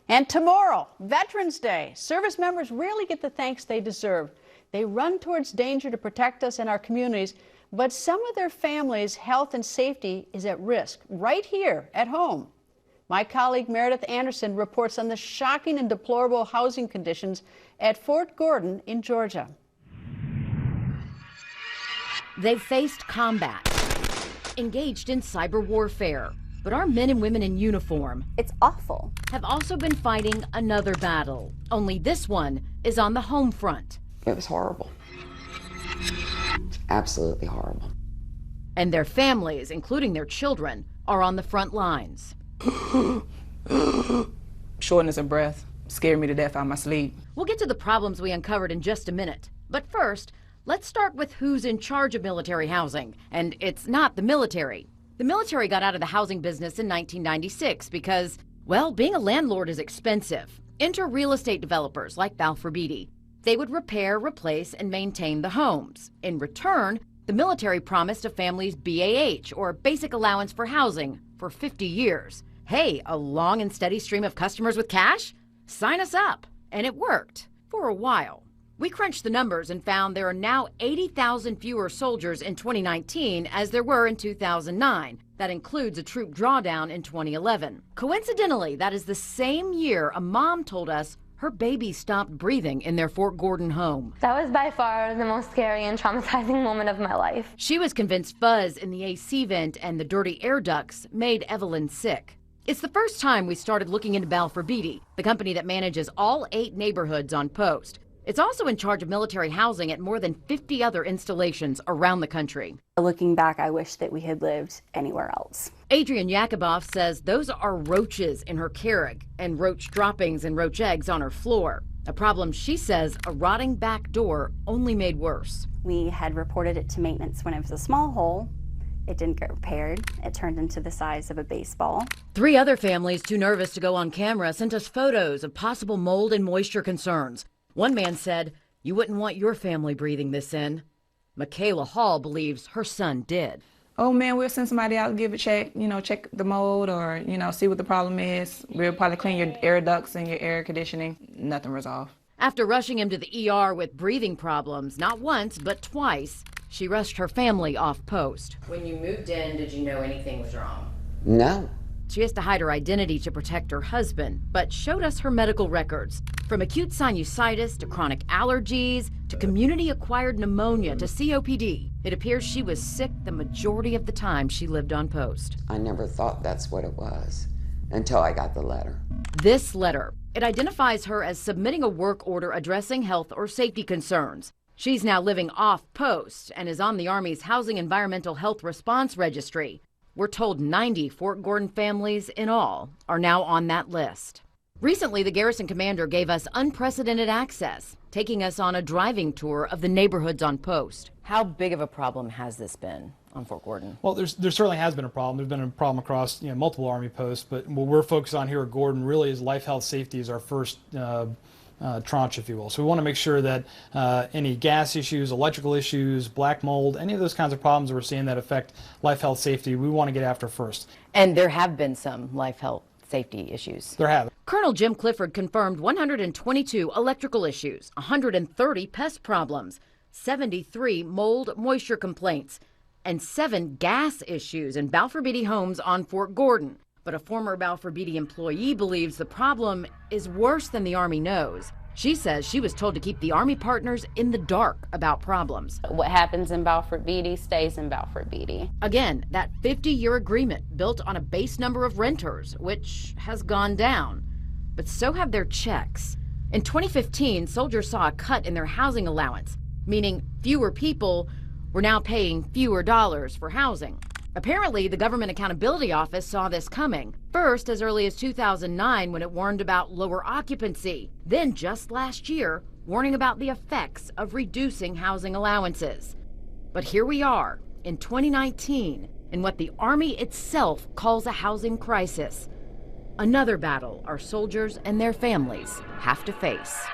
And tomorrow, Veterans Day. Service members rarely get the thanks they deserve. They run towards danger to protect us and our communities, but some of their families' health and safety is at risk right here at home. My colleague Meredith Anderson reports on the shocking and deplorable housing conditions at Fort Gordon in Georgia. They've faced combat, engaged in cyber warfare, but our men and women in uniform, it's awful, have also been fighting another battle. Only this one is on the home front. It was horrible. Absolutely horrible. And their families, including their children, are on the front lines. Shortness of breath scared me to death out of my sleep. We'll get to the problems we uncovered in just a minute. But first, let's start with who's in charge of military housing. And it's not the military. The military got out of the housing business in 1996 because, well, being a landlord is expensive. Enter real estate developers like Balfour Beatty. They would repair, replace, and maintain the homes. In return, the military promised a family's BAH, or Basic Allowance for Housing, for 50 years. Hey, a long and steady stream of customers with cash? Sign us up. And it worked, for a while. We crunched the numbers and found there are now 80,000 fewer soldiers in 2019 as there were in 2009. That includes a troop drawdown in 2011. Coincidentally, that is the same year a mom told us her baby stopped breathing in their Fort Gordon home. That was by far the most scary and traumatizing moment of my life. She was convinced fuzz in the AC vent and the dirty air ducts made Evelyn sick. It's the first time we started looking into Balfour Beatty, the company that manages all 8 neighborhoods on post. It's also in charge of military housing at more than 50 other installations around the country. Looking back, I wish that we had lived anywhere else. Adrian Yakuboff says those are roaches in her Keurig and roach droppings and roach eggs on her floor. A problem she says a rotting back door only made worse. We had reported it to maintenance when it was a small hole. It didn't get repaired. It turned into the size of a baseball. 3 other families too nervous to go on camera sent us photos of possible mold and moisture concerns. One man said, "You wouldn't want your family breathing this in." Michaela Hall believes her son did. Oh man, we'll send somebody out and give a check, check the mold or, see what the problem is. We'll probably clean your air ducts and your air conditioning. Nothing resolved. After rushing him to the ER with breathing problems, not once, but twice, she rushed her family off post. When you moved in, did you know anything was wrong? No. She has to hide her identity to protect her husband, but showed us her medical records. From acute sinusitis to chronic allergies to community-acquired pneumonia to COPD, it appears she was sick the majority of the time she lived on post. I never thought that's what it was until I got the letter. This letter, it identifies her as submitting a work order addressing health or safety concerns. She's now living off post and is on the Army's Housing Environmental Health Response Registry. We're told 90 Fort Gordon families in all are now on that list. Recently, the garrison commander gave us unprecedented access, taking us on a driving tour of the neighborhoods on post. How big of a problem has this been on Fort Gordon? Well, there certainly has been a problem. There's been a problem across multiple Army posts, but what we're focused on here at Gordon really is life, health, safety is our first tranche, if you will. So we want to make sure that any gas issues, electrical issues, black mold, any of those kinds of problems that we're seeing that affect life, health, safety, we want to get after first. And there have been some life, health, safety issues. There have. Colonel Jim Clifford confirmed 122 electrical issues, 130 pest problems, 73 mold moisture complaints, and 7 gas issues in Balfour Beatty homes on Fort Gordon. But a former Balfour Beatty employee believes the problem is worse than the Army knows. She says she was told to keep the Army partners in the dark about problems. What happens in Balfour Beatty stays in Balfour Beatty. Again, that 50-year agreement built on a base number of renters, which has gone down. But so have their checks. In 2015, soldiers saw a cut in their housing allowance, meaning fewer people were now paying fewer dollars for housing. Apparently, the Government Accountability Office saw this coming. First, as early as 2009, when it warned about lower occupancy. Then, just last year, warning about the effects of reducing housing allowances. But here we are, in 2019, in what the Army itself calls a housing crisis. Another battle our soldiers and their families have to face.